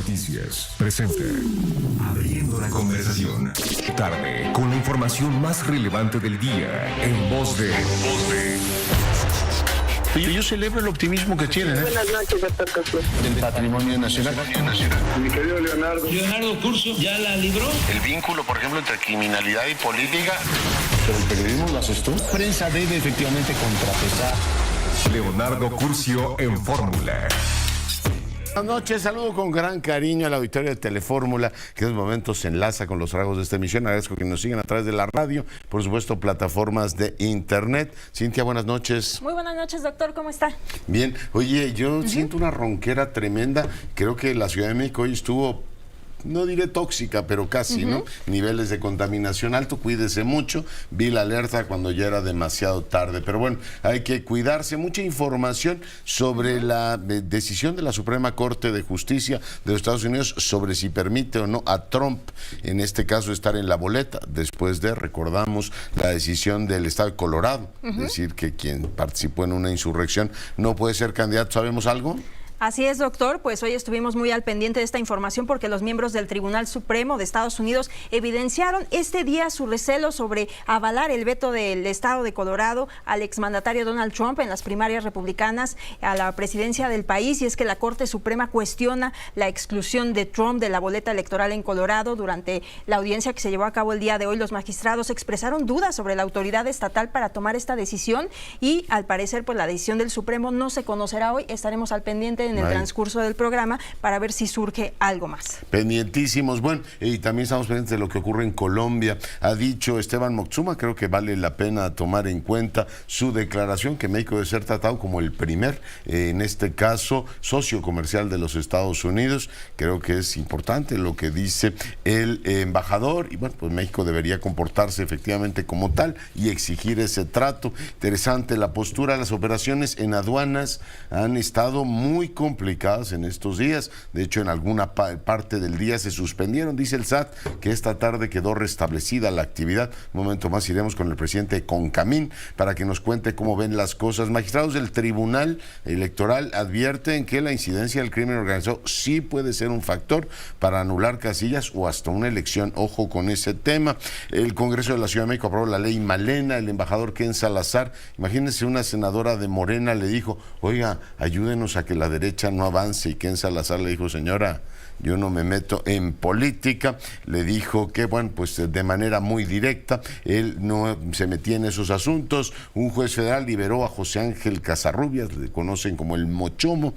Noticias presenta Abriendo la Conversación. Tarde, con la información más relevante del día, en voz de... Yo celebro el optimismo que tienen. Buenas noches, doctor Cosío. Del patrimonio nacional. Mi querido Leonardo. Leonardo Curcio ya la libró. El vínculo, por ejemplo, entre criminalidad y política. Pero el periodismo lo haces tú. La prensa debe efectivamente contrapesar. Leonardo Curcio en Fórmula. Buenas noches, saludo con gran cariño a la auditoría de Telefórmula, que en estos momentos se enlaza con los rasgos de esta emisión. Agradezco que nos sigan a través de la radio, por supuesto, plataformas de internet. Cintia, buenas noches. Muy buenas noches, doctor, ¿cómo está? Bien, oye, yo siento una ronquera tremenda. Creo que la Ciudad de México hoy estuvo, no diré tóxica, pero casi, ¿no? Niveles de contaminación alto, cuídese mucho. Vi la alerta cuando ya era demasiado tarde, pero bueno, hay que cuidarse. Mucha información sobre la decisión de la Suprema Corte de Justicia de los Estados Unidos sobre si permite o no a Trump, en este caso, estar en la boleta, después de, recordamos, la decisión del estado de Colorado, es decir, que quien participó en una insurrección no puede ser candidato. ¿Sabemos algo? Así es, doctor, pues hoy estuvimos muy al pendiente de esta información porque los miembros del Tribunal Supremo de Estados Unidos evidenciaron este día su recelo sobre avalar el veto del estado de Colorado al exmandatario Donald Trump en las primarias republicanas a la presidencia del país, y es que la Corte Suprema cuestiona la exclusión de Trump de la boleta electoral en Colorado. Durante la audiencia que se llevó a cabo el día de hoy, los magistrados expresaron dudas sobre la autoridad estatal para tomar esta decisión y al parecer pues la decisión del Supremo no se conocerá hoy. Estaremos al pendiente en el transcurso del programa para ver si surge algo más. Pendientísimos. Bueno, y también estamos pendientes de lo que ocurre en Colombia. Ha dicho Esteban Moctezuma, creo que vale la pena tomar en cuenta su declaración, que México debe ser tratado como el primer, en este caso, socio comercial de los Estados Unidos. Creo que es importante lo que dice el embajador, y bueno, pues México debería comportarse efectivamente como tal y exigir ese trato. Interesante la postura. Las operaciones en aduanas han estado muy complicadas en estos días. De hecho, en alguna parte del día se suspendieron. Dice el SAT que esta tarde quedó restablecida la actividad. Un momento más iremos con el presidente Concamín para que nos cuente cómo ven las cosas. Magistrados del Tribunal Electoral advierten que la incidencia del crimen organizado sí puede ser un factor para anular casillas o hasta una elección. Ojo con ese tema. El Congreso de la Ciudad de México aprobó la ley Malena. El embajador Ken Salazar, imagínense, una senadora de Morena le dijo: oiga, ayúdenos a que la derecha no avance, y Ken Salazar le dijo: señora, yo no me meto en política. Le dijo que, bueno, pues de manera muy directa, él no se metía en esos asuntos. Un juez federal liberó a José Ángel Casarrubias, le conocen como el Mochomo,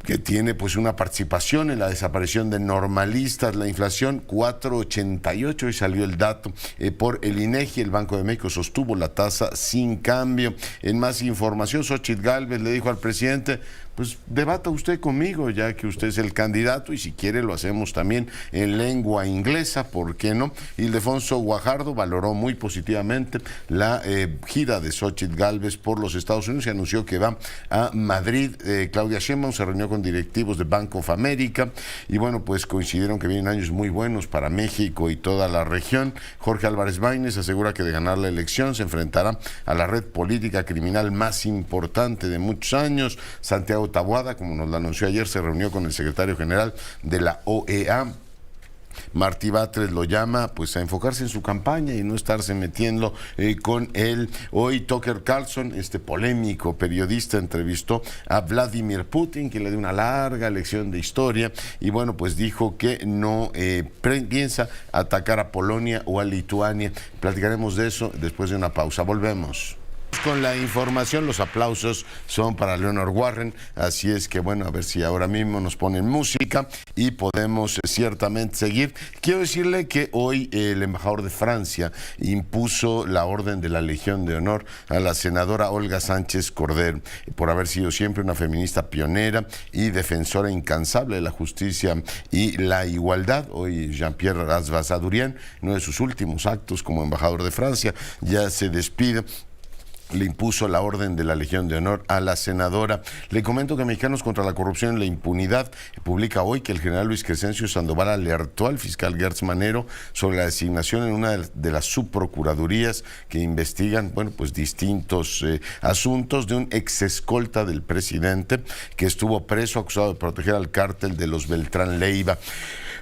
que tiene pues una participación en la desaparición de normalistas. La inflación 4.88, y salió el dato por el INEGI. El Banco de México sostuvo la tasa sin cambio. En más información, Xóchitl Gálvez le dijo al presidente: pues debata usted conmigo, ya que usted es el candidato, y si quiere lo hacemos también en lengua inglesa, ¿por qué no? Ildefonso Guajardo valoró muy positivamente la gira de Xóchitl Gálvez por los Estados Unidos y anunció que va a Madrid. Claudia Sheinbaum se reunió con directivos de Bank of America y bueno, pues coincidieron que vienen años muy buenos para México y toda la región. Jorge Álvarez Maínez asegura que de ganar la elección se enfrentará a la red política criminal más importante de muchos años. Santiago Taboada, como nos lo anunció ayer, se reunió con el secretario general de la OEA. Martí Batres lo llama pues a enfocarse en su campaña y no estarse metiendo con él. Hoy Tucker Carlson, este polémico periodista, entrevistó a Vladimir Putin, que le dio una larga lección de historia, y bueno, pues dijo que no piensa atacar a Polonia o a Lituania. Platicaremos de eso después de una pausa. Volvemos con la información. Los aplausos son para Leonard Warren, así es que bueno, a ver si ahora mismo nos ponen música y podemos ciertamente seguir. Quiero decirle que hoy el embajador de Francia impuso la Orden de la Legión de Honor a la senadora Olga Sánchez Cordero por haber sido siempre una feminista pionera y defensora incansable de la justicia y la igualdad. Hoy Jean-Pierre Rasbazadurian, en uno de sus últimos actos como embajador de Francia, ya se despide le impuso la orden de la Legión de Honor a la senadora. Le comento que Mexicanos contra la Corrupción y la Impunidad publica hoy que el general Luis Crescencio Sandoval alertó al fiscal Gertz Manero sobre la designación en una de las subprocuradurías que investigan, bueno, pues distintos asuntos de un ex escolta del presidente que estuvo preso acusado de proteger al cártel de los Beltrán Leiva.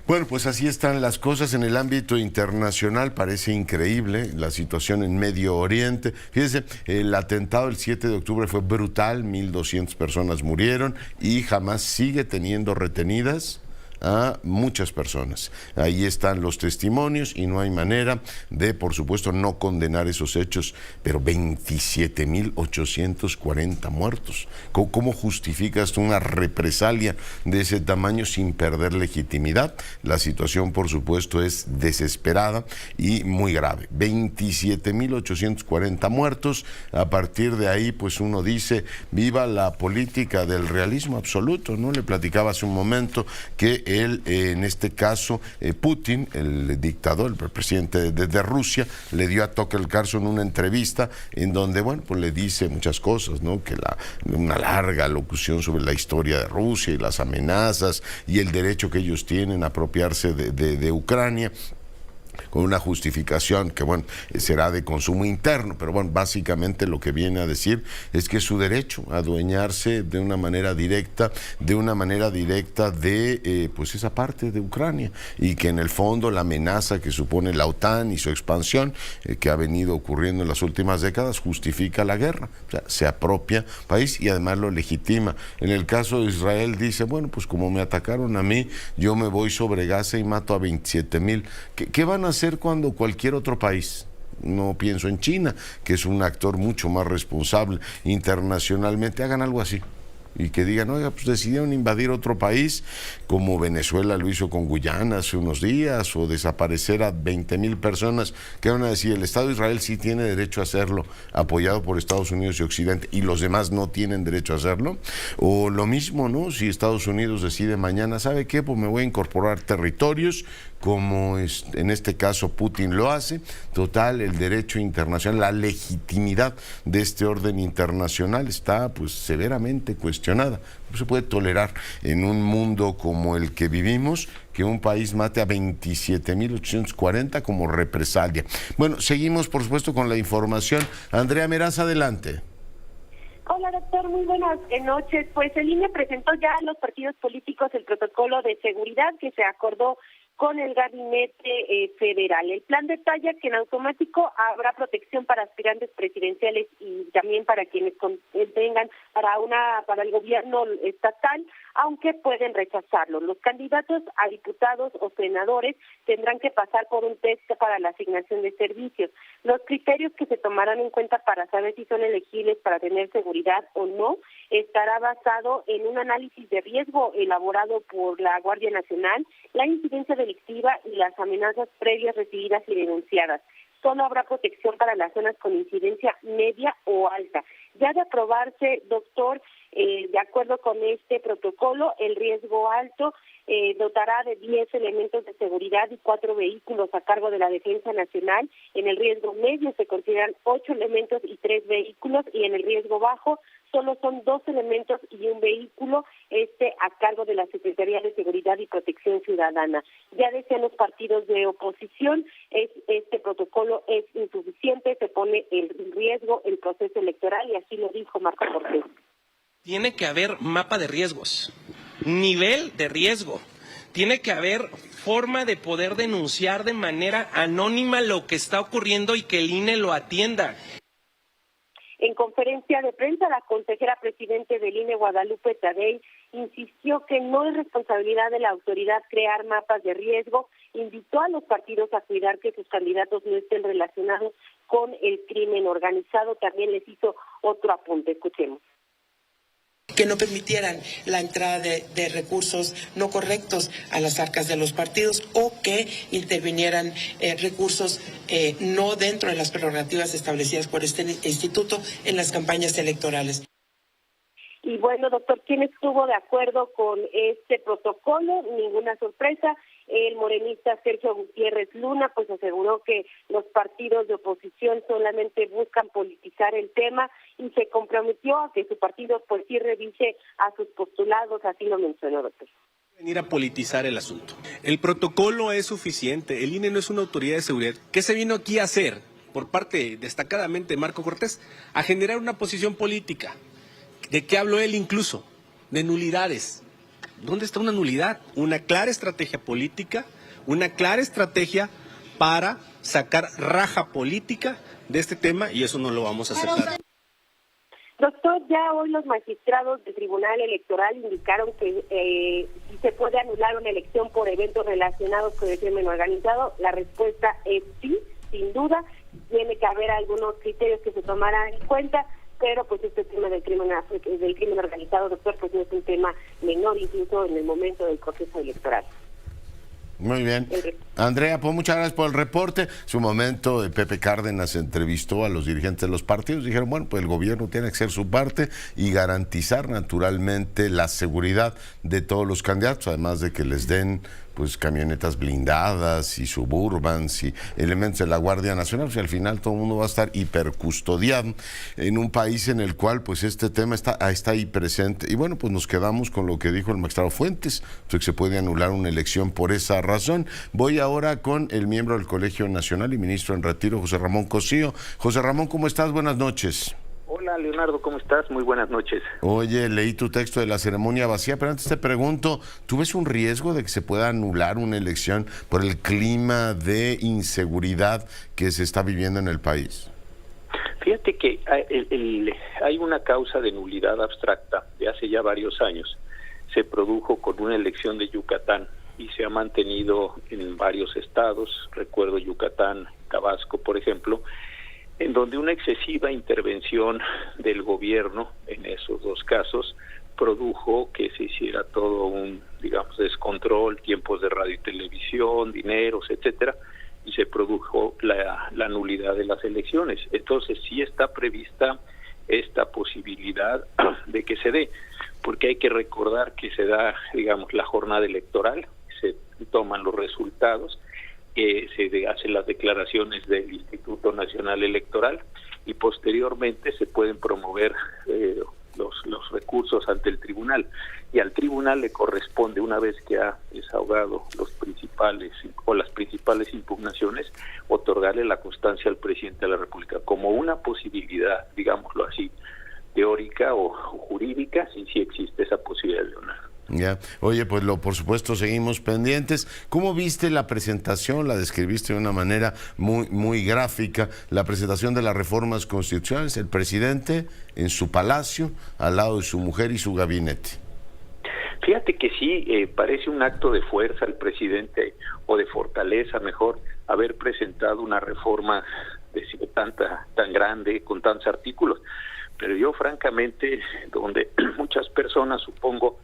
Bueno, pues así están las cosas en el ámbito internacional. Parece increíble la situación en Medio Oriente. Fíjense, el atentado el 7 de octubre fue brutal, 1,200 personas murieron y Hamás sigue teniendo retenidas a muchas personas. Ahí están los testimonios y no hay manera de, por supuesto, no condenar esos hechos, pero 27,840 muertos. ¿Cómo justificas una represalia de ese tamaño sin perder legitimidad? La situación, por supuesto, es desesperada y muy grave. 27,840 muertos. A partir de ahí, pues uno dice, viva la política del realismo absoluto, ¿no? Le platicaba hace un momento que él, en este caso, Putin, el dictador, el presidente de Rusia, le dio a Tucker Carlson una entrevista en donde, bueno, pues le dice muchas cosas, ¿no? Que una larga locución sobre la historia de Rusia y las amenazas y el derecho que ellos tienen a apropiarse de Ucrania, con una justificación que, bueno, será de consumo interno, pero bueno, básicamente lo que viene a decir es que es su derecho a adueñarse de una manera directa de pues esa parte de Ucrania, y que en el fondo la amenaza que supone la OTAN y su expansión que ha venido ocurriendo en las últimas décadas justifica la guerra, o sea, se apropia país y además lo legitima. En el caso de Israel dice, bueno, pues como me atacaron a mí, yo me voy sobre Gaza y mato a 27,000. ¿Qué van a hacer cuando cualquier otro país? No pienso en China, que es un actor mucho más responsable internacionalmente, hagan algo así y que digan, oiga, pues decidieron invadir otro país, como Venezuela lo hizo con Guyana hace unos días, o desaparecer a 20,000 personas, que van a decir, el Estado de Israel sí tiene derecho a hacerlo, apoyado por Estados Unidos y Occidente, y los demás no tienen derecho a hacerlo. O lo mismo, ¿no? Si Estados Unidos decide mañana, ¿sabe qué? Pues me voy a incorporar territorios, como en este caso Putin lo hace. Total, el derecho internacional, la legitimidad de este orden internacional está pues severamente cuestionada. No se puede tolerar en un mundo como el que vivimos que un país mate a 27,840 como represalia. Bueno, seguimos por supuesto con la información. Andrea Meraz, adelante. Hola, doctor, muy buenas noches. Pues el INE presentó ya a los partidos políticos el protocolo de seguridad que se acordó con el gabinete federal. El plan detalla que en automático habrá protección para aspirantes presidenciales y también para quienes contengan para el gobierno estatal, aunque pueden rechazarlo. Los candidatos a diputados o senadores tendrán que pasar por un test para la asignación de servicios. Los criterios que se tomarán en cuenta para saber si son elegibles para tener seguridad o no estará basado en un análisis de riesgo elaborado por la Guardia Nacional, la incidencia delictiva y las amenazas previas recibidas y denunciadas. Solo habrá protección para las zonas con incidencia media o alta. Ya de aprobarse, doctor, de acuerdo con este protocolo, el riesgo alto dotará de 10 elementos de seguridad y 4 vehículos a cargo de la Defensa Nacional. En el riesgo medio se consideran 8 elementos y 3 vehículos, y en el riesgo bajo solo son 2 elementos y un vehículo, a cargo de la Secretaría de Seguridad y Protección Ciudadana. Ya decían los partidos de oposición, este protocolo es insuficiente, se pone en riesgo el proceso electoral, y así lo dijo Marco Cortés. Tiene que haber mapa de riesgos, nivel de riesgo. Tiene que haber forma de poder denunciar de manera anónima lo que está ocurriendo y que el INE lo atienda. En conferencia de prensa, la consejera presidente del INE, Guadalupe Tadei, insistió que no es responsabilidad de la autoridad crear mapas de riesgo. Invitó a los partidos a cuidar que sus candidatos no estén relacionados con el crimen organizado. También les hizo otro apunte. Escuchemos. Que no permitieran la entrada de recursos no correctos a las arcas de los partidos, o que intervinieran recursos no dentro de las prerrogativas establecidas por este instituto en las campañas electorales. Y bueno, doctor, ¿quién estuvo de acuerdo con este protocolo? Ninguna sorpresa. El morenista Sergio Gutiérrez Luna pues aseguró que los partidos de oposición solamente buscan politizar el tema y se comprometió a que su partido pues sí revise a sus postulados, así lo mencionó, doctor. Venir a politizar el asunto. El protocolo es suficiente, el INE no es una autoridad de seguridad. ¿Qué se vino aquí a hacer por parte destacadamente de Marco Cortés? A generar una posición política. ¿De qué habló él incluso? De nulidades. ¿Dónde está una nulidad? Una clara estrategia política, una clara estrategia para sacar raja política de este tema y eso no lo vamos a aceptar. Doctor, ya hoy los magistrados del Tribunal Electoral indicaron que si se puede anular una elección por eventos relacionados con el crimen organizado. La respuesta es sí, sin duda. Tiene que haber algunos criterios que se tomarán en cuenta, pero pues este tema del crimen organizado, doctor, pues no es un tema menor, incluso en el momento del proceso electoral. Muy bien. Andrea, pues muchas gracias por el reporte. En su momento, Pepe Cárdenas entrevistó a los dirigentes de los partidos. Dijeron, bueno, pues el gobierno tiene que hacer su parte y garantizar naturalmente la seguridad de todos los candidatos, además de que les den pues camionetas blindadas y Suburbans y elementos de la Guardia Nacional. Pues, al final todo el mundo va a estar hipercustodiado en un país en el cual pues este tema está ahí presente. Y bueno, pues nos quedamos con lo que dijo el magistrado Fuentes, pues, que se puede anular una elección por esa razón. Voy ahora con el miembro del Colegio Nacional y ministro en retiro, José Ramón Cosío. José Ramón, ¿cómo estás? Buenas noches. Hola, Leonardo, ¿cómo estás? Muy buenas noches. Oye, leí tu texto de la ceremonia vacía, pero antes te pregunto, ¿tú ves un riesgo de que se pueda anular una elección por el clima de inseguridad que se está viviendo en el país? Fíjate que hay una causa de nulidad abstracta de hace ya varios años. Se produjo con una elección de Yucatán y se ha mantenido en varios estados, recuerdo Yucatán, Tabasco, por ejemplo, en donde una excesiva intervención del gobierno en esos dos casos produjo que se hiciera todo un, digamos, descontrol, tiempos de radio y televisión, dineros, etcétera, y se produjo la nulidad de las elecciones. Entonces sí está prevista esta posibilidad de que se dé, porque hay que recordar que se da, digamos, la jornada electoral, se toman los resultados, se hacen las declaraciones del Instituto Nacional Electoral y posteriormente se pueden promover los recursos ante el tribunal, y al tribunal le corresponde, una vez que ha desahogado las principales impugnaciones, otorgarle la constancia al presidente de la República como una posibilidad, digámoslo así, teórica o jurídica, sí existe esa posibilidad, Leonardo. Ya. Oye, pues por supuesto seguimos pendientes. ¿Cómo viste la presentación? La describiste de una manera muy gráfica, la presentación de las reformas constitucionales, el presidente en su palacio, al lado de su mujer y su gabinete. Fíjate que sí, parece un acto de fuerza el presidente, o de fortaleza, mejor, haber presentado una reforma tan grande, con tantos artículos. Pero yo francamente, donde muchas personas, supongo,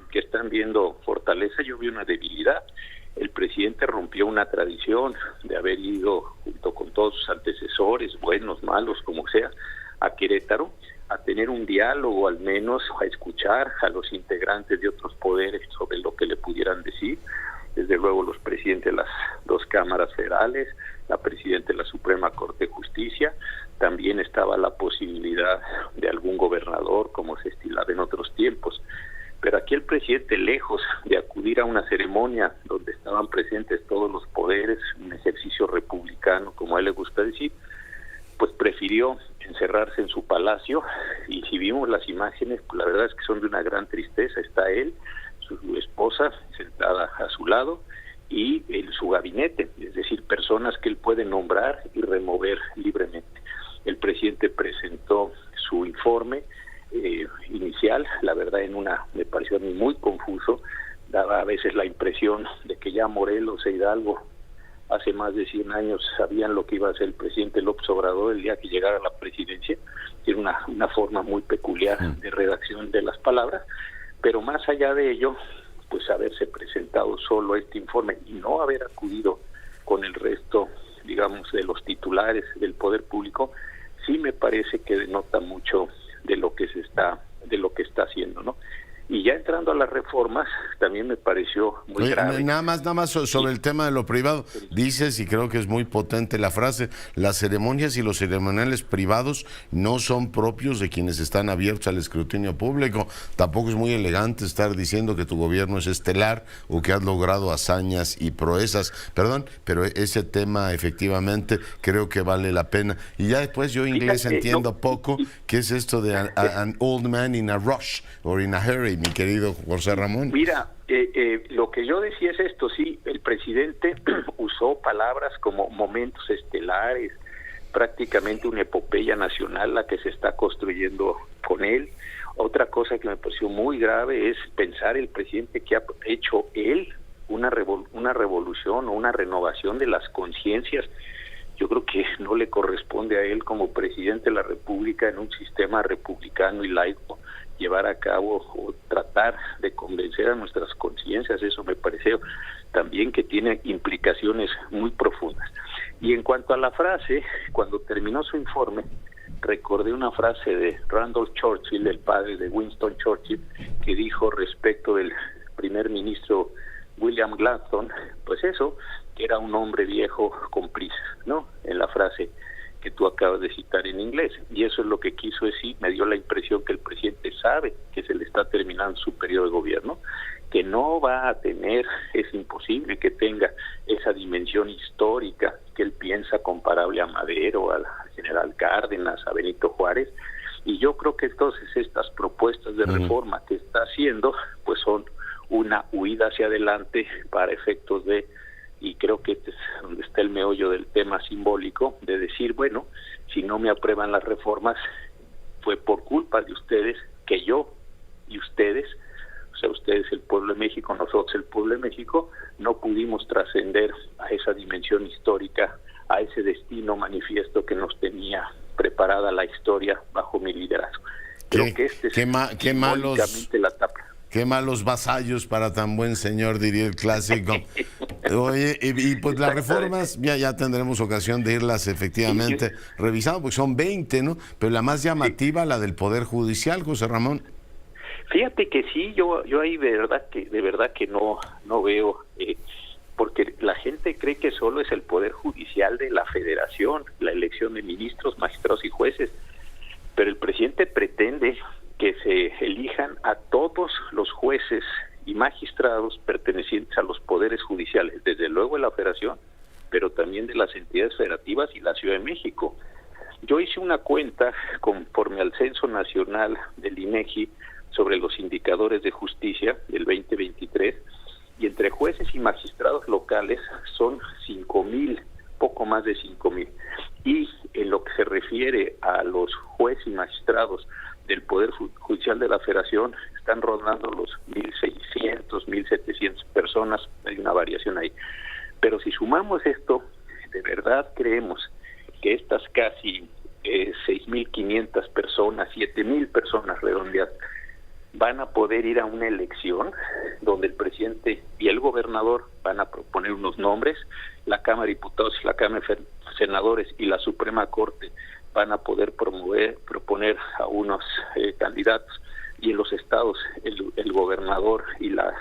que están viendo fortaleza, yo vi una debilidad. El presidente rompió una tradición de haber ido junto con todos sus antecesores, buenos, malos, como sea, a Querétaro, a tener un diálogo, al menos a escuchar a los integrantes de otros poderes sobre lo que le pudieran decir. Desde luego los presidentes de las dos cámaras federales, la presidenta de la Suprema Corte de Justicia, también estaba la posibilidad de algún gobernador, como se estilaba en otros tiempos. Pero aquí el presidente, lejos de acudir a una ceremonia donde estaban presentes todos los poderes, un ejercicio republicano, como a él le gusta decir, pues prefirió encerrarse en su palacio, y si vimos las imágenes, pues la verdad es que son de una gran tristeza. Está él, su esposa sentada a su lado, y su gabinete, es decir, personas que él puede nombrar y remover libremente. El presidente presentó su informe inicial, la verdad me pareció a mí muy confuso, daba a veces la impresión de que ya Morelos e Hidalgo hace más de 100 años sabían lo que iba a hacer el presidente López Obrador el día que llegara a la presidencia. Tiene una forma muy peculiar de redacción de las palabras, pero más allá de ello, pues haberse presentado solo este informe y no haber acudido con el resto, digamos, de los titulares del poder público, sí me parece que denota mucho de lo que está haciendo, ¿no? Y ya entrando a las reformas, también me pareció muy grave. Nada más sobre el tema de lo privado. Dices, y creo que es muy potente la frase, las ceremonias y los ceremoniales privados no son propios de quienes están abiertos al escrutinio público. Tampoco es muy elegante estar diciendo que tu gobierno es estelar o que has logrado hazañas y proezas. Perdón, pero ese tema efectivamente creo que vale la pena. Y ya después yo inglés entiendo poco. ¿Qué es esto de an old man in a rush or in a hurry, mi querido José Ramón? Mira, lo que yo decía es esto, sí, el presidente usó palabras como momentos estelares, prácticamente una epopeya nacional la que se está construyendo con él. Otra cosa que me pareció muy grave es pensar el presidente que ha hecho él una revolución o una renovación de las conciencias. Yo creo que no le corresponde a él como presidente de la República en un sistema republicano y laico llevar a cabo o tratar de convencer a nuestras conciencias. Eso me pareció también que tiene implicaciones muy profundas. Y en cuanto a la frase, cuando terminó su informe, recordé una frase de Randolph Churchill, el padre de Winston Churchill, que dijo respecto del primer ministro William Gladstone, pues eso, que era un hombre viejo con prisa, ¿no? En la frase que tú acabas de citar en inglés. Y eso es lo que quiso decir. Me dio la impresión que el presidente sabe que se le está terminando su periodo de gobierno, que no va a tener, es imposible que tenga esa dimensión histórica que él piensa comparable a Madero, al general Cárdenas, a Benito Juárez. Y yo creo que entonces estas propuestas de reforma que está haciendo, pues son una huida hacia adelante para efectos de, y creo que este es donde está el meollo del tema simbólico, de decir, bueno, si no me aprueban las reformas, fue por culpa de ustedes que yo y ustedes, o sea, ustedes el pueblo de México, nosotros el pueblo de México, no pudimos trascender a esa dimensión histórica, a ese destino manifiesto que nos tenía preparada la historia bajo mi liderazgo. Creo que este es simbólicamente la tapa. Qué malos vasallos para tan buen señor, diría el clásico. Oye, y pues las reformas ya tendremos ocasión de irlas efectivamente revisando, porque son 20, ¿no? Pero la más llamativa, la del Poder Judicial, José Ramón. Fíjate que sí, yo ahí de verdad que no veo, porque la gente cree que solo es el Poder Judicial de la Federación, la elección de ministros, magistrados y jueces, pero el presidente pretende que se elijan a todos los jueces y magistrados pertenecientes a los poderes judiciales, desde luego de la Federación, pero también de las entidades federativas y la Ciudad de México. Yo hice una cuenta conforme al Censo Nacional del INEGI sobre los indicadores de justicia del 2023, y entre jueces y magistrados locales son 5,000, poco más de 5,000. Y en lo que se refiere a los jueces y magistrados del Poder Judicial de la Federación, están rondando los 1,600, 1,700 personas, hay una variación ahí. Pero si sumamos esto, de verdad creemos que estas casi 6,500 personas, 7,000 personas redondeadas, van a poder ir a una elección donde el presidente y el gobernador van a proponer unos nombres, la Cámara de Diputados y la Cámara de Senadores y la Suprema Corte van a poder proponer a unos candidatos, y en los estados el gobernador y las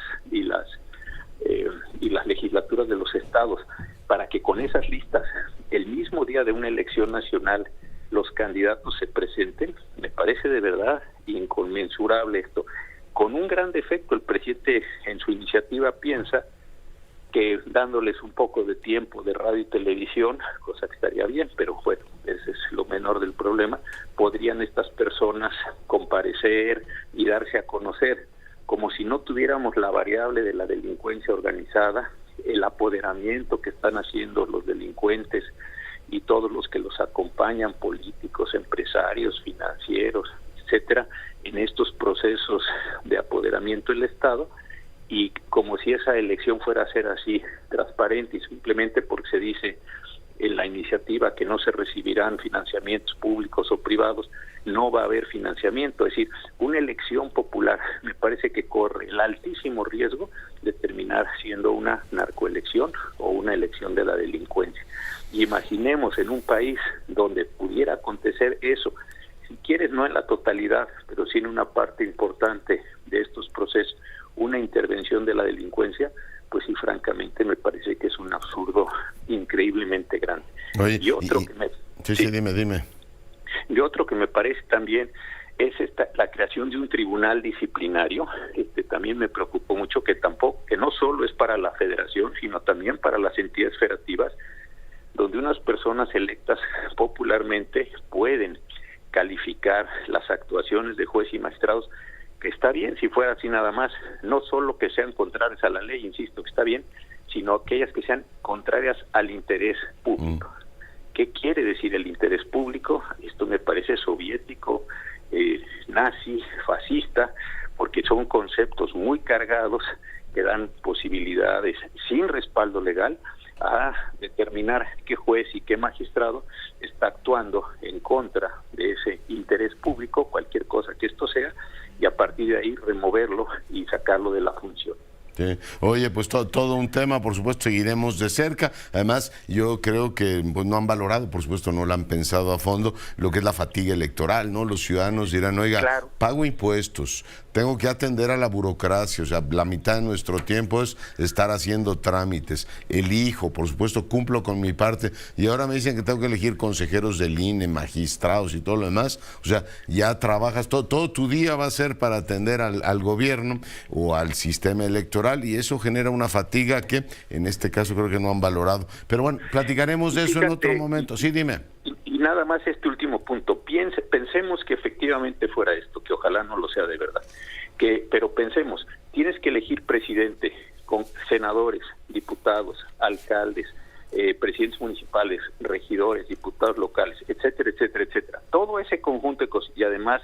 legislaturas de los estados, para que con esas listas el mismo día de una elección nacional los candidatos se presenten. Me parece de verdad inconmensurable esto. Con un gran defecto, el presidente en su iniciativa piensa que dándoles un poco de tiempo de radio y televisión, cosa que estaría bien, pero bueno, ese es lo menor del problema, podrían estas personas comparecer y darse a conocer, como si no tuviéramos la variable de la delincuencia organizada, el apoderamiento que están haciendo los delincuentes y todos los que los acompañan, políticos, empresarios, financieros, etcétera, en estos procesos de apoderamiento del Estado, y como si esa elección fuera a ser así transparente, y simplemente porque se dice en la iniciativa que no se recibirán financiamientos públicos o privados, no va a haber financiamiento. Es decir, una elección popular me parece que corre el altísimo riesgo de terminar siendo una narcoelección o una elección de la delincuencia. Y imaginemos en un país donde pudiera acontecer eso, si quieres no en la totalidad, pero sí en una parte importante de estos proceso una intervención de la delincuencia, pues sí, francamente me parece que es un absurdo increíblemente grande. Oye, y otro que me... Sí, dime. Y otro que me parece también es la creación de un tribunal disciplinario. También me preocupó mucho que no solo es para la federación, sino también para las entidades federativas, donde unas personas electas popularmente pueden calificar las actuaciones de jueces y magistrados, que está bien si fuera así nada más, no solo que sean contrarias a la ley, insisto, que está bien, sino aquellas que sean contrarias al interés público. ¿Qué quiere decir el interés público? Esto me parece soviético, nazi, fascista, porque son conceptos muy cargados que dan posibilidades sin respaldo legal a determinar qué juez y qué magistrado está actuando en contra de ese interés público, cualquier cosa que esto sea, y a partir de ahí removerlo y sacarlo de la función. Sí. Oye, pues todo un tema, por supuesto, seguiremos de cerca. Además, yo creo que pues, no han valorado, por supuesto, no lo han pensado a fondo, lo que es la fatiga electoral, ¿no? Los ciudadanos dirán, oiga, claro, pago impuestos, tengo que atender a la burocracia, o sea, la mitad de nuestro tiempo es estar haciendo trámites, elijo, por supuesto, cumplo con mi parte, y ahora me dicen que tengo que elegir consejeros del INE, magistrados y todo lo demás, o sea, ya trabajas, todo tu día va a ser para atender al gobierno o al sistema electoral, y eso genera una fatiga que en este caso creo que no han valorado. Pero bueno, platicaremos de eso en otro momento. Sí, dime. Y nada más este último punto. Pensemos que efectivamente fuera esto, que ojalá no lo sea de verdad. Pero pensemos, tienes que elegir presidente con senadores, diputados, alcaldes, presidentes municipales, regidores, diputados locales, etcétera, etcétera, etcétera. Todo ese conjunto de cosas, y además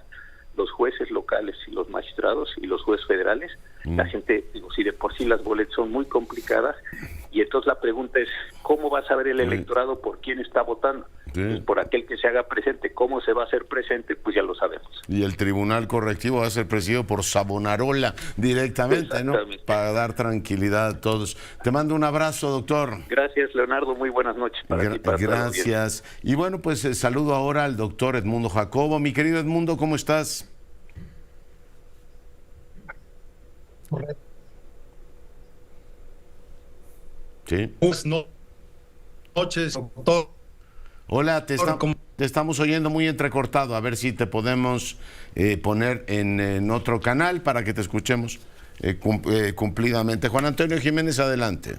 los jueces locales y los magistrados y los jueces federales, la gente, si de por sí las boletas son muy complicadas, y entonces la pregunta es, ¿cómo va a saber el electorado por quién está votando? Pues por aquel que se haga presente. ¿Cómo se va a hacer presente? Pues ya lo sabemos. Y el tribunal correctivo va a ser presidido por Savonarola directamente, ¿no? Para dar tranquilidad a todos. Te mando un abrazo, doctor. Gracias, Leonardo. Muy buenas noches para ti. Gracias. Y bueno, pues saludo ahora al doctor Edmundo Jacobo. Mi querido Edmundo, ¿cómo estás? Sí. Buenas noches, doctor. Hola, te estamos oyendo muy entrecortado. A ver si te podemos poner en otro canal para que te escuchemos cumplidamente. Juan Antonio Jiménez, adelante.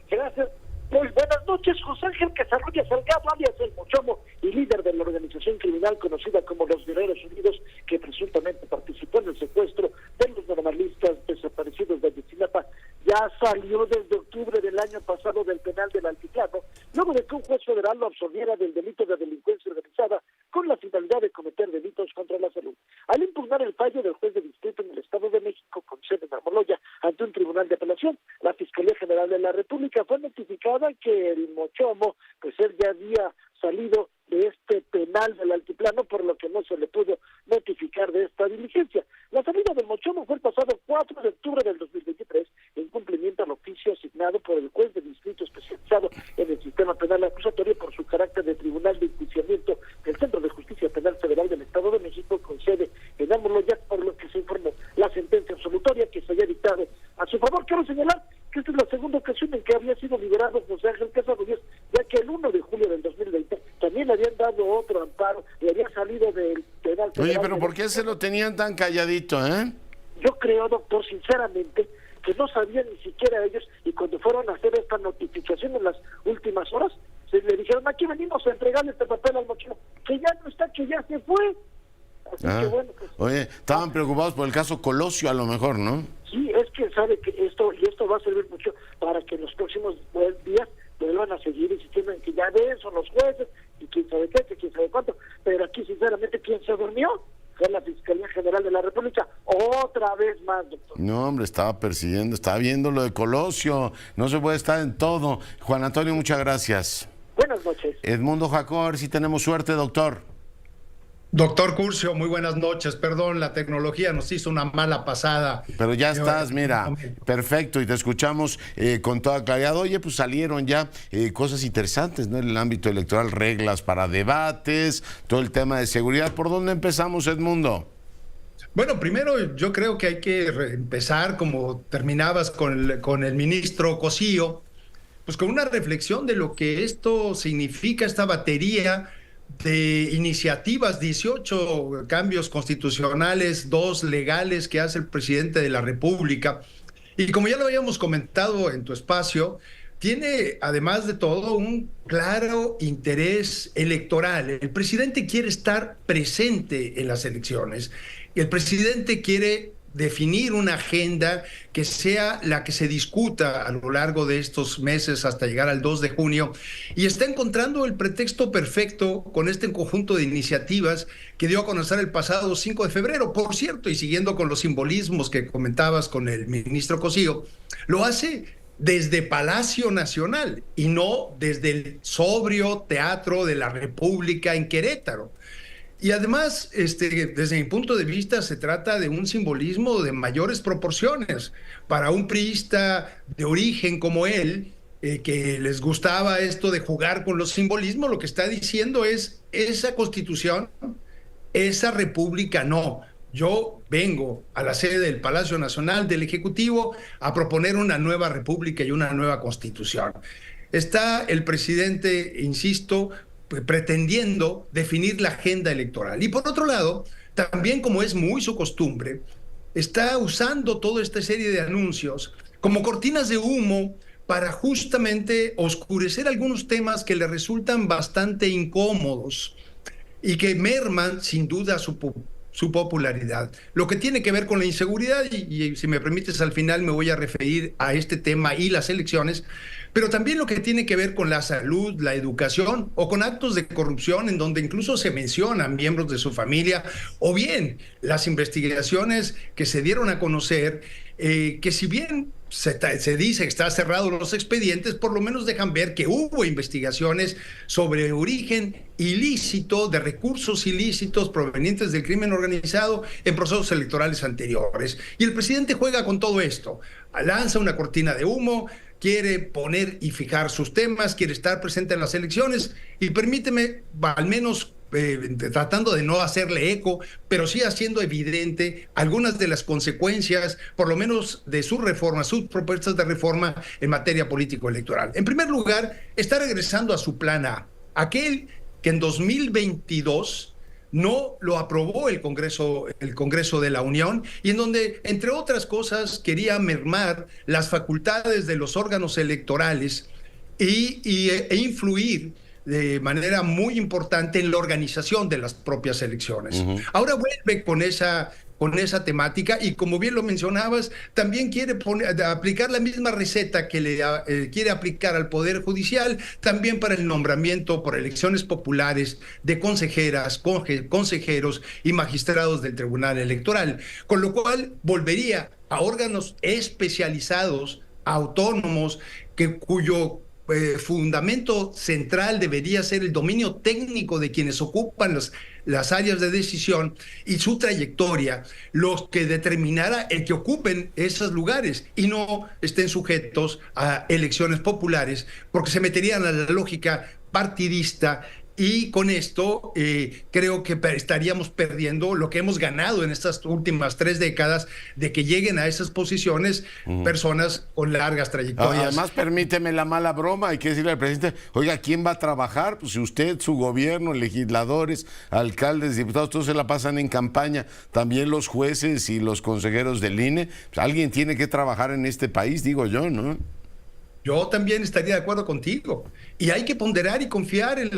Gracias. Pues buenas noches, José Ángel Casarrulla Salgado, alias El Mochomo, y líder de la organización criminal conocida como los Guerreros Unidos, que presuntamente participó en el secuestro de los normalistas desaparecidos de Ayotzinapa, ya salió desde octubre del año pasado del penal del Altiplano, luego de que un juez federal lo absolviera del delito de delincuencia organizada con la finalidad de cometer delitos contra la salud. Al impugnar el fallo del juez de distrito en el Estado de México con sede en Almoloya ante un tribunal de apelación, la Fiscalía General de la República fue notificada que el Mochomo, pues él ya había salido de este penal del Altiplano, por lo que no se le pudo notificar de esta diligencia. La salida del Mochomo fue el pasado 4 de octubre del 2023, en cumplimiento al oficio asignado por el juez de distrito especializado en el sistema penal acusatorio por su carácter de tribunal de enjuiciamiento del Centro de Justicia Penal Federal del Estado de México, con sede en Almoloya, por lo que se informó la sentencia absolutoria que se había dictado a su favor. Quiero señalar que esta es la segunda ocasión en que había sido liberado José Ángel Casarrulla, ya que el 1 de julio del 2020 también le habían dado otro amparo y había salido del penal. Oye, pero ¿por qué se lo tenían tan calladito, Yo creo, doctor, sinceramente, que no sabían ni siquiera ellos, y cuando fueron a hacer esta notificación en las últimas horas, se le dijeron, aquí venimos a entregarle este papel al Mochomo, que ya no está, que ya se fue. Así que bueno, pues, oye, estaban preocupados por el caso Colosio a lo mejor, ¿no? Sí, es que sabe que esto va a servir mucho para que en los próximos días vuelvan a seguir insistiendo en que ya ven, son los jueces, y quién sabe qué, que quién sabe cuánto, pero aquí sinceramente, ¿quién se durmió? Fue la Fiscalía General de la República, otra vez más, doctor. No, hombre, estaba persiguiendo, estaba viendo lo de Colosio, no se puede estar en todo. Juan Antonio, muchas gracias. Buenas noches. Edmundo Jacobo, a ver si tenemos suerte, doctor. Doctor Curcio, muy buenas noches. Perdón, la tecnología nos hizo una mala pasada. Pero ya estás, mira, perfecto, y te escuchamos con toda claridad. Oye, pues salieron ya cosas interesantes, ¿no? En el ámbito electoral, reglas para debates, todo el tema de seguridad. ¿Por dónde empezamos, Edmundo? Bueno, primero yo creo que hay que empezar como terminabas con el ministro Cosío, pues con una reflexión de lo que esto significa, esta batería de iniciativas, 18 cambios constitucionales, 2 legales que hace el presidente de la República. Y como ya lo habíamos comentado en tu espacio, tiene, además de todo, un claro interés electoral. El presidente quiere estar presente en las elecciones. El presidente quiere definir una agenda que sea la que se discuta a lo largo de estos meses hasta llegar al 2 de junio, y está encontrando el pretexto perfecto con este conjunto de iniciativas que dio a conocer el pasado 5 de febrero. Por cierto, y siguiendo con los simbolismos que comentabas con el ministro Cosío, lo hace desde Palacio Nacional y no desde el sobrio Teatro de la República en Querétaro. Y además, desde mi punto de vista, se trata de un simbolismo de mayores proporciones. Para un priista de origen como él, que les gustaba esto de jugar con los simbolismos, lo que está diciendo es: esa Constitución, esa República no. Yo vengo a la sede del Palacio Nacional del Ejecutivo a proponer una nueva República y una nueva Constitución. Está el presidente, insisto, pretendiendo definir la agenda electoral. Y por otro lado, también, como es muy su costumbre, está usando toda esta serie de anuncios como cortinas de humo para justamente oscurecer algunos temas que le resultan bastante incómodos y que merman sin duda su popularidad. Lo que tiene que ver con la inseguridad, y si me permites, al final me voy a referir a este tema y las elecciones, pero también lo que tiene que ver con la salud, la educación, o con actos de corrupción en donde incluso se mencionan miembros de su familia, o bien las investigaciones que se dieron a conocer, que si bien se dice que está cerrados los expedientes, por lo menos dejan ver que hubo investigaciones sobre origen ilícito de recursos ilícitos provenientes del crimen organizado en procesos electorales anteriores. Y el presidente juega con todo esto, lanza una cortina de humo, quiere poner y fijar sus temas, quiere estar presente en las elecciones, y permíteme, al menos tratando de no hacerle eco, pero sí haciendo evidente algunas de las consecuencias, por lo menos de sus reformas, sus propuestas de reforma en materia político-electoral. En primer lugar, está regresando a su plan A, aquel que en 2022 no lo aprobó el Congreso de la Unión, y en donde, entre otras cosas, quería mermar las facultades de los órganos electorales e influir de manera muy importante en la organización de las propias elecciones. Ahora vuelve con esa temática, y como bien lo mencionabas, también quiere aplicar la misma receta que le quiere aplicar al Poder Judicial, también para el nombramiento por elecciones populares de consejeras, consejeros y magistrados del Tribunal Electoral, con lo cual volvería a órganos especializados, autónomos, cuyo fundamento central debería ser el dominio técnico de quienes ocupan las áreas de decisión y su trayectoria, los que determinara el que ocupen esos lugares y no estén sujetos a elecciones populares, porque se meterían a la lógica partidista. Y con esto creo que estaríamos perdiendo lo que hemos ganado en estas últimas 3 décadas, de que lleguen a esas posiciones personas con largas trayectorias. Además, permíteme la mala broma, hay que decirle al presidente: oiga, ¿quién va a trabajar? Pues si usted, su gobierno, legisladores, alcaldes, diputados, todos se la pasan en campaña, también los jueces y los consejeros del INE, pues alguien tiene que trabajar en este país, digo yo, ¿no? Yo también estaría de acuerdo contigo. Y hay que ponderar y confiar en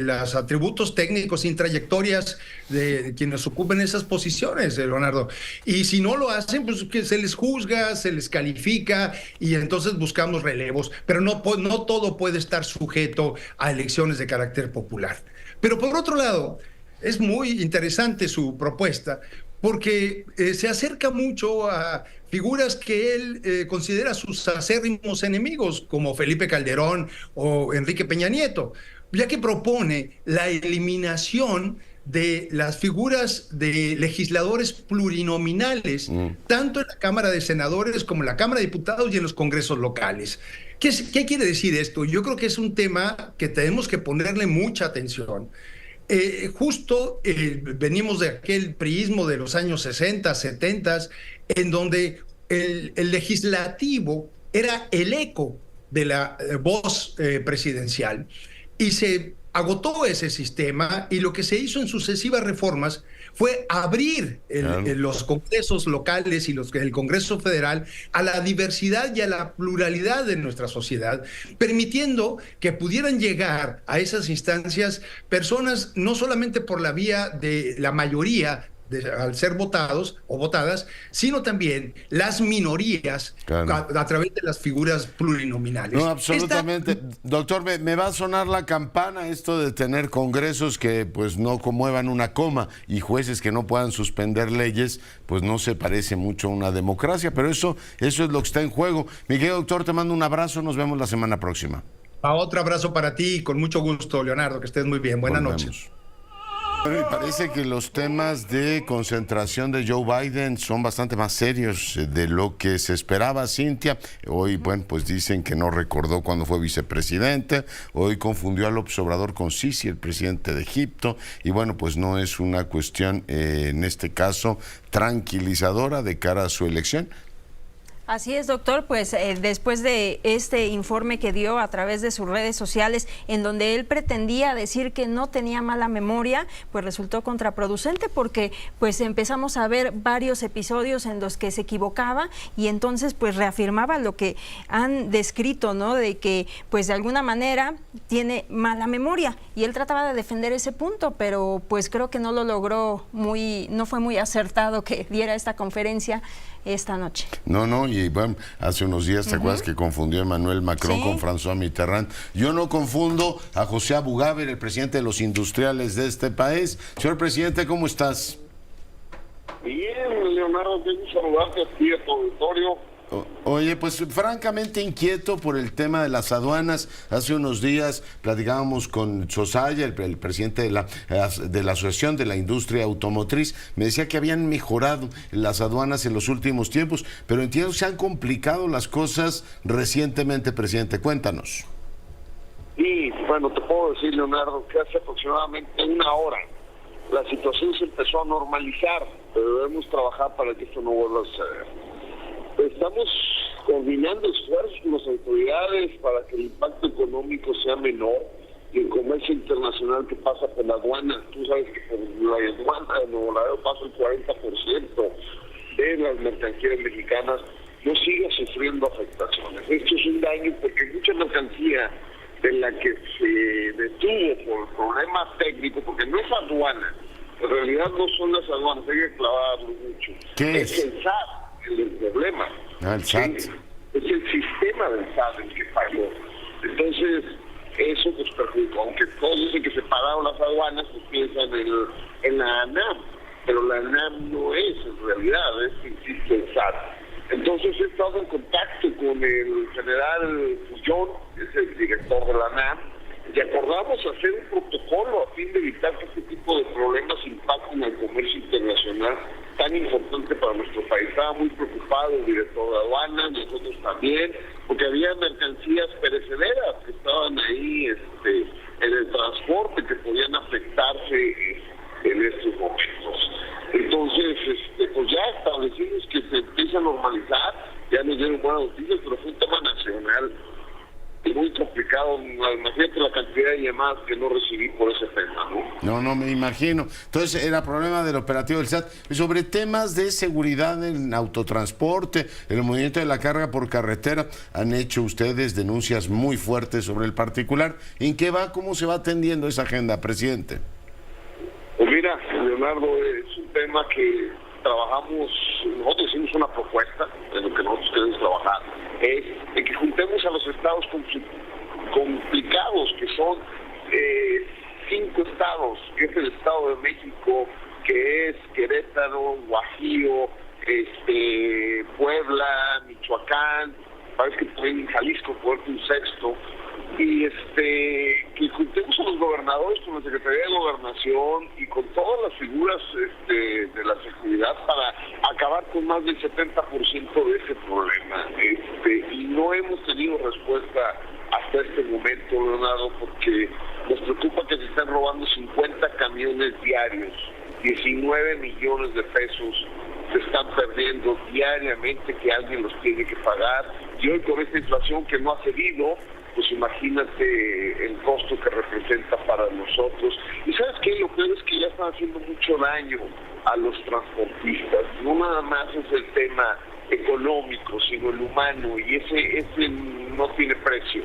los atributos técnicos y trayectorias de quienes ocupen esas posiciones, Leonardo. Y si no lo hacen, pues que se les juzga, se les califica, y entonces buscamos relevos. Pero no todo puede estar sujeto a elecciones de carácter popular. Pero por otro lado, es muy interesante su propuesta, porque se acerca mucho a figuras que él considera sus acérrimos enemigos, como Felipe Calderón o Enrique Peña Nieto, ya que propone la eliminación de las figuras de legisladores plurinominales, tanto en la Cámara de Senadores como en la Cámara de Diputados y en los congresos locales. ¿Qué quiere decir esto? Yo creo que es un tema que tenemos que ponerle mucha atención. justo venimos de aquel priismo de los años 60, 70, en donde el legislativo era el eco de la voz presidencial, y se agotó ese sistema, y lo que se hizo en sucesivas reformas fue abrir los congresos locales y el Congreso Federal a la diversidad y a la pluralidad de nuestra sociedad, permitiendo que pudieran llegar a esas instancias personas no solamente por la vía de la mayoría, al ser votados o votadas, sino también las minorías, claro, a través de las figuras plurinominales. No, absolutamente. Doctor, me va a sonar la campana esto de tener congresos que pues no conmuevan una coma y jueces que no puedan suspender leyes, pues no se parece mucho a una democracia, pero eso es lo que está en juego. Mi querido doctor, te mando un abrazo, nos vemos la semana próxima. Otro abrazo para ti, con mucho gusto, Leonardo, que estés muy bien. Buenas noches. Bueno, y parece que los temas de concentración de Joe Biden son bastante más serios de lo que se esperaba, Cintia. Hoy, bueno, pues dicen que no recordó cuando fue vicepresidente. Hoy confundió a López Obrador con Sisi, el presidente de Egipto. Y bueno, pues no es una cuestión, en este caso, tranquilizadora de cara a su elección. Así es, doctor, pues después de este informe que dio a través de sus redes sociales, en donde él pretendía decir que no tenía mala memoria, pues resultó contraproducente, porque pues empezamos a ver varios episodios en los que se equivocaba, y entonces pues reafirmaba lo que han descrito, ¿no? De que pues de alguna manera tiene mala memoria, y él trataba de defender ese punto, pero pues creo que no lo logró no fue muy acertado que diera esta conferencia esta noche. No, y bueno, hace unos días, ¿te acuerdas que confundió a Emmanuel Macron con François Mitterrand? Yo no confundo a José Abugaber, el presidente de los industriales de este país. Señor presidente, ¿cómo estás? Bien, Leonardo, tengo que saludarte aquí a tu auditorio. Oye, pues francamente inquieto por el tema de las aduanas. Hace unos días platicábamos con Sosaya, el presidente de la Asociación de la Industria Automotriz. Me decía que habían mejorado las aduanas en los últimos tiempos, pero entiendo que se han complicado las cosas recientemente, presidente. Cuéntanos. Y bueno, te puedo decir, Leonardo, que hace aproximadamente una hora la situación se empezó a normalizar, pero debemos trabajar para que esto no vuelva a suceder. Estamos coordinando esfuerzos con las autoridades para que el impacto económico sea menor y el comercio internacional que pasa por la aduana. Tú sabes que por la aduana de Nuevo Laredo pasa el 40% de las mercancías mexicanas, no siga sufriendo afectaciones. Esto es un daño porque mucha mercancía de la que se detuvo por problemas técnicos, porque no es aduana, en realidad no son las aduanas, hay que aclararlo mucho. ¿Qué es? El SAT. El problema. El SAT. Es el sistema del SAT el que falló. Entonces, eso nos perjudicó. Aunque todos dicen que se pararon las aduanas, pues piensan en la ANAM, pero la ANAM no es en realidad, es que existe el SAT. Entonces, he estado en contacto con el general Fullón, que es el director de la ANAM, y acordamos hacer un protocolo a fin de evitar que este tipo de problemas impacten al comercio internacional tan importante para nuestro país. Estaba muy preocupado el director de aduanas, nosotros también, porque había mercancías perecederas que estaban ahí en el transporte que podían afectarse en estos momentos. Entonces, pues ya establecimos que se empieza a normalizar, ya nos dieron buenas noticias, pero fue un tema nacional muy complicado. Imagínate la cantidad de llamadas que no recibí por ese tema, ¿no? No me imagino. Entonces era problema del operativo del SAT. Sobre temas de seguridad en autotransporte, en el movimiento de la carga por carretera, han hecho ustedes denuncias muy fuertes sobre el particular. ¿En qué va? ¿Cómo se va atendiendo esa agenda, presidente? Pues mira, Leonardo, es un tema que trabajamos, nosotros hicimos una propuesta en lo que nosotros queremos trabajar, es de que juntemos a los estados complicados, que son 5 estados, que es el Estado de México, que es Querétaro, Guajío, Puebla, Michoacán, parece que también Jalisco, por un sexto, y que juntemos a los gobernadores con la Secretaría de Gobernación y con todas las figuras de la seguridad para acabar con más del 70% de ese problema. Y no hemos tenido respuesta hasta este momento, Leonardo, porque Nos preocupa que se están robando 50 camiones diarios, 19 millones de pesos se están perdiendo diariamente que alguien los tiene que pagar. Y hoy con esta inflación que no ha cedido, pues imagínate el costo que representa para nosotros. Y ¿sabes qué? Lo peor es que ya están haciendo mucho daño a los transportistas. No nada más es el tema económico, sino el humano, y ese no tiene precio.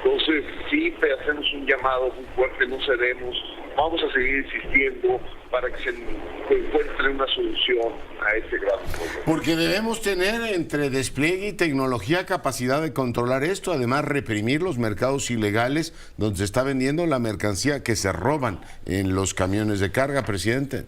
Entonces, sí, hacemos un llamado muy fuerte, no cedemos, vamos a seguir insistiendo para que se encuentre una solución a ese gran problema. Porque debemos tener entre despliegue y tecnología capacidad de controlar esto, además reprimir los mercados ilegales donde se está vendiendo la mercancía que se roban en los camiones de carga, presidente.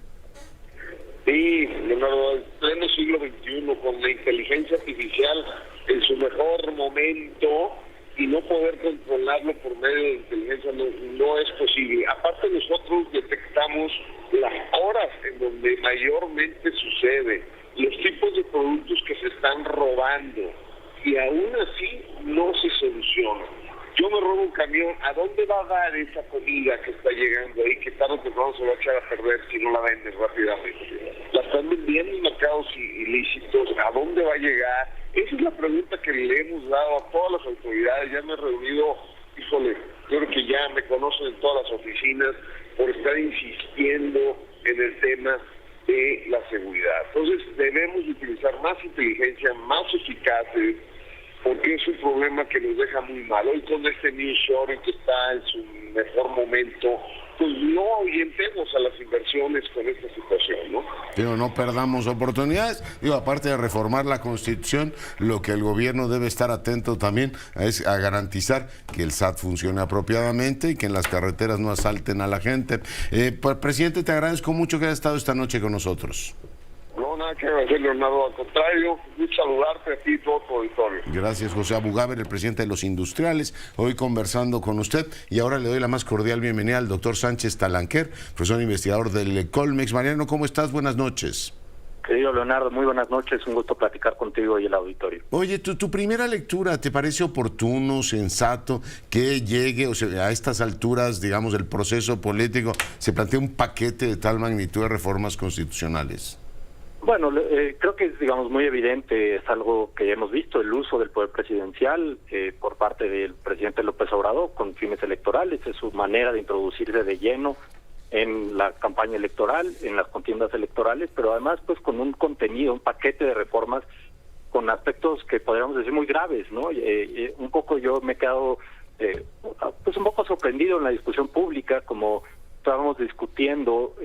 Sí, Leonardo, en pleno siglo XXI, con la inteligencia artificial en su mejor momento, y no poder controlarlo por medio de inteligencia no es posible. Aparte, nosotros detectamos las horas en donde mayormente sucede, los tipos de productos que se están robando, y aún así no se soluciona. Yo me robo un camión, ¿a dónde va a dar esa comida que está llegando ahí, que tarde o temprano se va a echar a perder si no la vendes rápidamente? La están vendiendo en mercados ilícitos, ¿a dónde va a llegar? Esa es la pregunta que le hemos dado a todas las autoridades. Ya me he reunido, híjole, yo creo que ya me conocen en todas las oficinas por estar insistiendo en el tema de la seguridad. Entonces debemos utilizar más inteligencia, más eficaces, porque es un problema que nos deja muy mal. Hoy con este nearshoring que está en su mejor momento, pues no ahuyentemos a las inversiones con esta situación, ¿no? Pero no perdamos oportunidades. Digo, aparte de reformar la Constitución, lo que el gobierno debe estar atento también es a garantizar que el SAT funcione apropiadamente y que en las carreteras no asalten a la gente. Presidente, te agradezco mucho que hayas estado esta noche con nosotros. No, nada que agradecer, Leonardo, al contrario, muy saludarte a ti y todo tu auditorio. Gracias, José Abugaber, el presidente de los industriales, hoy conversando con usted, y ahora le doy la más cordial bienvenida al doctor Sánchez Talanquer, profesor investigador del Colmex. Mariano, ¿cómo estás? Buenas noches. Querido Leonardo, muy buenas noches, un gusto platicar contigo y el auditorio. Oye, tu primera lectura, ¿te parece oportuno, sensato, que llegue, o sea, a estas alturas, digamos, del proceso político, se plantea un paquete de tal magnitud de reformas constitucionales? Bueno, creo que es, digamos, muy evidente, es algo que ya hemos visto, el uso del poder presidencial por parte del presidente López Obrador con fines electorales, es su manera de introducirse de lleno en la campaña electoral, en las contiendas electorales, pero además pues con un contenido, un paquete de reformas con aspectos que podríamos decir muy graves, ¿no? Un poco yo me he quedado pues un poco sorprendido en la discusión pública, como estábamos discutiendo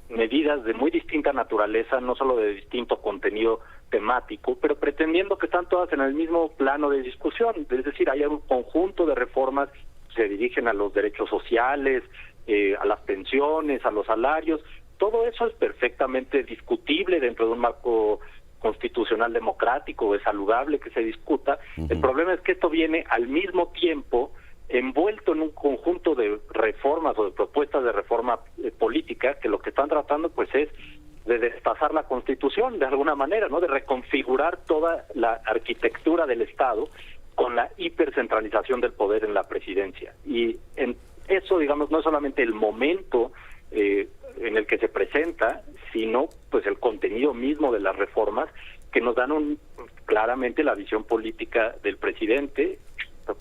medidas de muy distinta naturaleza, no solo de distinto contenido temático, pero pretendiendo que están todas en el mismo plano de discusión, es decir, hay un conjunto de reformas que se dirigen a los derechos sociales, a las pensiones, a los salarios. Todo eso es perfectamente discutible dentro de un marco constitucional democrático, es saludable que se discuta. El problema es que esto viene al mismo tiempo envuelto en un conjunto de reformas o de propuestas de reforma política que lo que están tratando pues es de despasar la Constitución de alguna manera, ¿no? De reconfigurar toda la arquitectura del Estado con la hipercentralización del poder en la presidencia. Y en eso, digamos, no es solamente el momento en el que se presenta, sino pues el contenido mismo de las reformas que nos dan claramente la visión política del presidente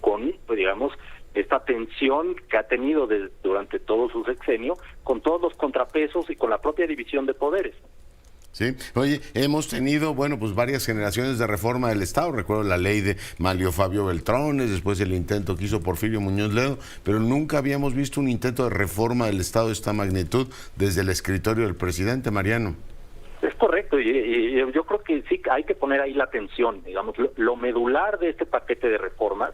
con, pues, digamos, esta tensión que ha tenido durante todo su sexenio con todos los contrapesos y con la propia división de poderes. Sí, oye, hemos tenido, bueno, pues varias generaciones de reforma del Estado. Recuerdo la ley de Manlio Fabio Beltrones, después el intento que hizo Porfirio Muñoz Ledo, pero nunca habíamos visto un intento de reforma del Estado de esta magnitud desde el escritorio del presidente. Mariano. Es correcto, y yo creo que sí hay que poner ahí la atención, digamos, lo medular de este paquete de reformas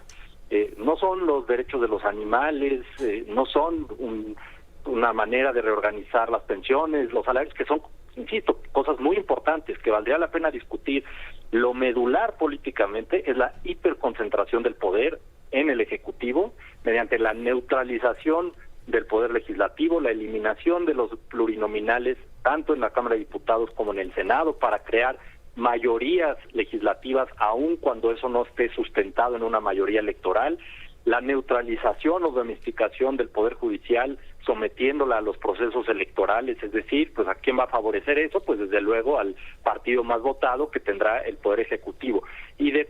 no son los derechos de los animales, no son una manera de reorganizar las pensiones, los salarios, que son, insisto, cosas muy importantes que valdría la pena discutir. Lo medular políticamente es la hiperconcentración del poder en el Ejecutivo mediante la neutralización del poder legislativo, la eliminación de los plurinominales tanto en la Cámara de Diputados como en el Senado para crear mayorías legislativas aun cuando eso no esté sustentado en una mayoría electoral, la neutralización o domesticación del Poder Judicial, sometiéndola a los procesos electorales, es decir, pues ¿a quién va a favorecer eso? Pues desde luego al partido más votado, que tendrá el Poder Ejecutivo. Y de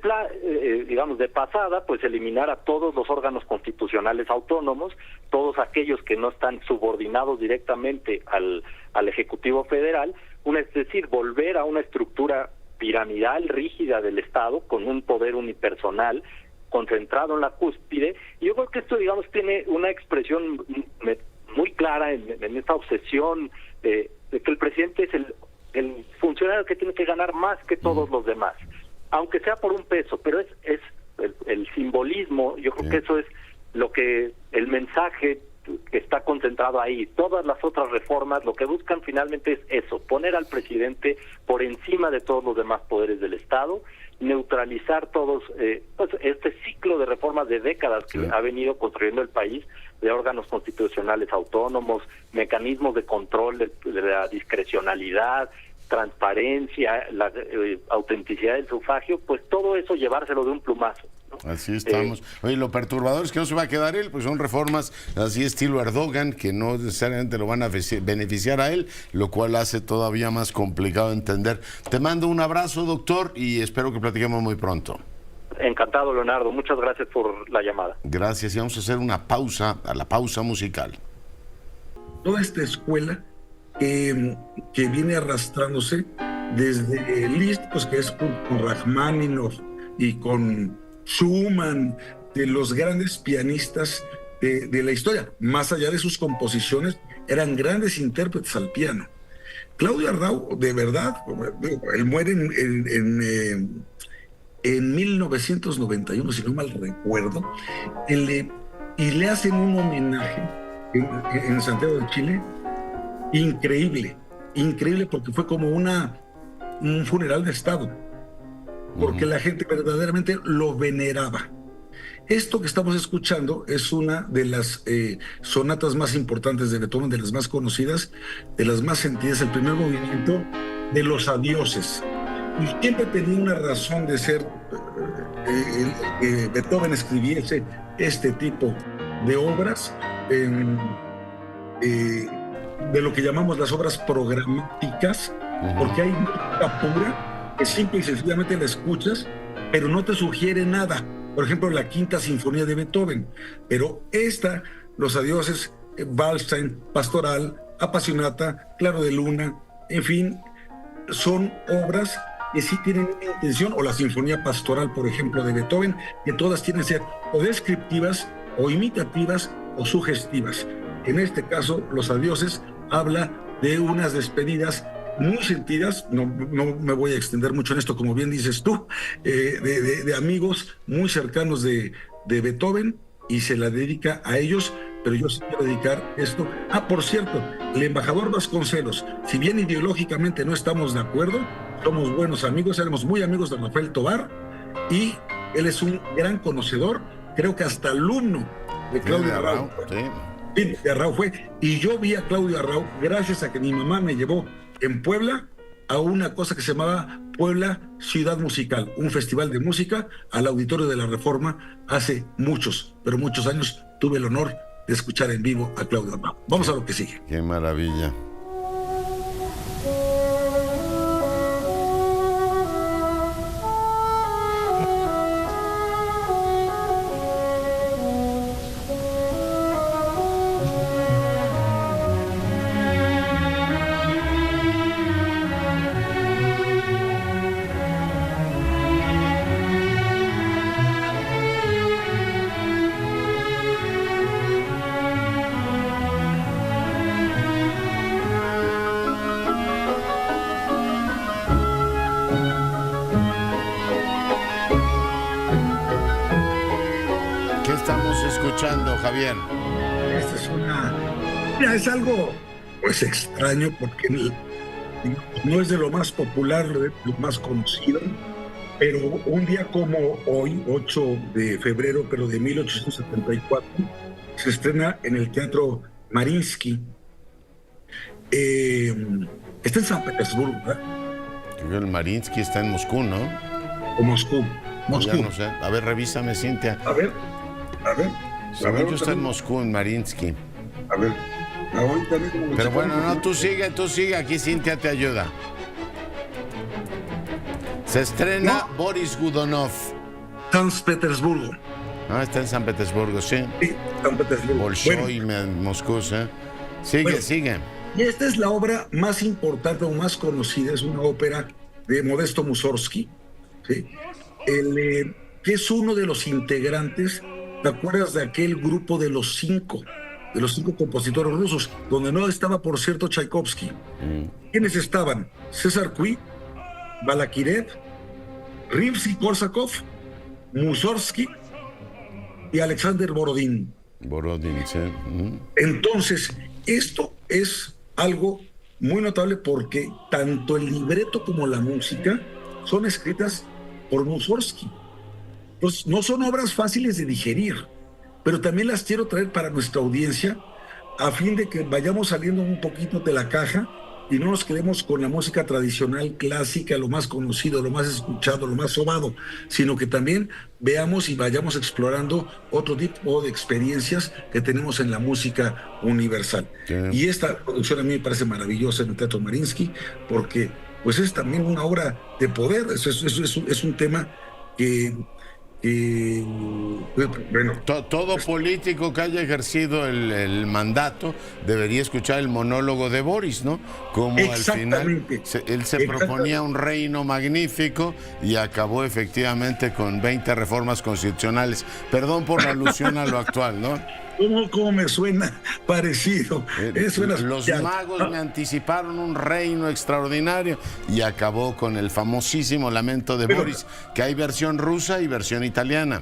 pasada, pues eliminar a todos los órganos constitucionales autónomos, todos aquellos que no están subordinados directamente al Ejecutivo Federal, es decir, volver a una estructura piramidal rígida del Estado con un poder unipersonal concentrado en la cúspide. Y yo creo que esto, digamos, tiene una expresión muy clara en esta obsesión de que el presidente es el funcionario que tiene que ganar más que todos los demás, aunque sea por un peso, pero es el simbolismo. Yo creo que eso es lo que el mensaje que está concentrado ahí. Todas las otras reformas lo que buscan finalmente es eso, poner al presidente por encima de todos los demás poderes del Estado, neutralizar todos este ciclo de reformas de décadas que ha venido construyendo el país, de órganos constitucionales autónomos, mecanismos de control de la discrecionalidad, transparencia, la autenticidad del sufragio, pues todo eso llevárselo de un plumazo, ¿no? Así estamos. Oye, lo perturbador es que no se va a quedar él, pues son reformas así estilo Erdogan, que no necesariamente lo van a beneficiar a él, lo cual hace todavía más complicado entender. Te mando un abrazo, doctor, y espero que platiquemos muy pronto. Encantado, Leonardo. Muchas gracias por la llamada. Gracias, y vamos a hacer una pausa, a la pausa musical. Toda esta escuela que viene arrastrándose desde Liszt, pues que es con Rachmaninoff y con Schumann, de los grandes pianistas de la historia. Más allá de sus composiciones, eran grandes intérpretes al piano. Claudio Arrau, de verdad, él muere en 1991, si no mal recuerdo, y le hacen un homenaje en Santiago de Chile, increíble, porque fue como un funeral de Estado, porque la gente verdaderamente lo veneraba. Esto que estamos escuchando es una de las sonatas más importantes de Beethoven, de las más conocidas, de las más sentidas, el primer movimiento de los adioses. Y siempre tenía una razón de ser Beethoven escribiese este tipo de obras, de lo que llamamos las obras programáticas, porque hay música pura que simple y sencillamente la escuchas, pero no te sugiere nada. Por ejemplo, la Quinta Sinfonía de Beethoven, pero los adioses, Waldstein, Pastoral, Appassionata, Claro de Luna, en fin, son obras que sí tienen una intención, o la Sinfonía Pastoral, por ejemplo, de Beethoven, que todas tienen que ser o descriptivas, o imitativas, o sugestivas. En este caso, Los Adioses habla de unas despedidas muy sentidas, no me voy a extender mucho en esto, como bien dices tú, de amigos muy cercanos de Beethoven, y se la dedica a ellos, pero yo sí quiero dedicar esto. Por cierto, el embajador Vasconcelos, si bien ideológicamente no estamos de acuerdo, somos buenos amigos, éramos muy amigos de Rafael Tovar, y él es un gran conocedor, creo que hasta alumno de Claudio Arrau. Sí, de Arrau fue, y yo vi a Claudio Arrau gracias a que mi mamá me llevó en Puebla a una cosa que se llamaba Puebla Ciudad Musical, un festival de música al Auditorio de la Reforma. Hace muchos, pero muchos años tuve el honor de escuchar en vivo a Claudio Arrau. Vamos a lo que sigue. Qué maravilla. Javier. Esta es es algo pues extraño, porque no es de lo más popular, de lo más conocido, pero un día como hoy, 8 de febrero, pero de 1874, se estrena en el Teatro Mariinsky. Está en San Petersburgo, ¿verdad? El Mariinsky está en Moscú, ¿no? O Moscú. Ya no sé. A ver, revísame, Cintia. A ver. A ver. Según yo está en Moscú, en Mariinsky. A ver. Ahorita mismo. Pero bueno, no, tú sigue, aquí Cintia te ayuda. Se estrena Boris Godunov. San Petersburgo. Ah, está en San Petersburgo, sí. Sí, San Petersburgo. Bolshoi, Moscú, ¿sí? Sigue. Y esta es la obra más importante o más conocida, es una ópera de Modesto Mussorgsky, ¿sí? Que es uno de los integrantes, ¿te acuerdas de aquel grupo de los cinco compositores rusos, donde no estaba, por cierto, Tchaikovsky? ¿Quiénes estaban? César Cui, Balakirev, Rimsky-Korsakov, Mussorgsky y Alexander Borodín. Sí. Entonces, esto es algo muy notable porque tanto el libreto como la música son escritas por Mussorgsky. Pues no son obras fáciles de digerir, pero también las quiero traer para nuestra audiencia a fin de que vayamos saliendo un poquito de la caja y no nos quedemos con la música tradicional clásica, lo más conocido, lo más escuchado, lo más sobado, sino que también veamos y vayamos explorando otro tipo de experiencias que tenemos en la música universal. Sí. Y esta producción a mí me parece maravillosa en el Teatro Mariinsky, porque pues es también una obra de poder, es un tema que... bueno. Todo político que haya ejercido el mandato debería escuchar el monólogo de Boris, ¿no? Como al final él se proponía un reino magnífico y acabó efectivamente con 20 reformas constitucionales. Perdón por la alusión a lo actual, ¿no? ¿Cómo me suena parecido? Los magos me anticiparon un reino extraordinario y acabó con el famosísimo lamento de Boris, que hay versión rusa y versión italiana.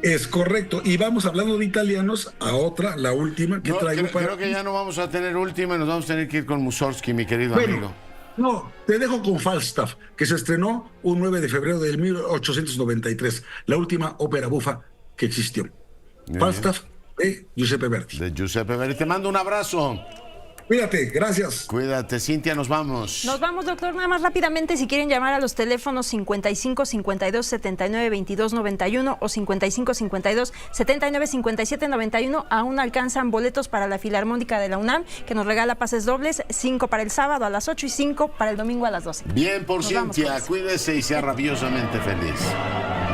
Es correcto. Y vamos hablando de italianos a otra, la última que traigo creo que ya no vamos a tener última, nos vamos a tener que ir con Mussorgsky, mi querido amigo. No, te dejo con Falstaff, que se estrenó un 9 de febrero de 1893, la última ópera bufa que existió. Falstaff de Giuseppe Verdi. Te mando un abrazo. Cuídate, gracias. Cuídate, Cintia, nos vamos. Nos vamos, doctor. Nada más rápidamente, si quieren llamar a los teléfonos 55 52 79 22 91 o 55 52 79 57 91, aún alcanzan boletos para la Filarmónica de la UNAM, que nos regala pases dobles, 5 para el sábado a las 8 y 5 para el domingo a las 12. Bien por Cintia, cuídese y sea rabiosamente feliz.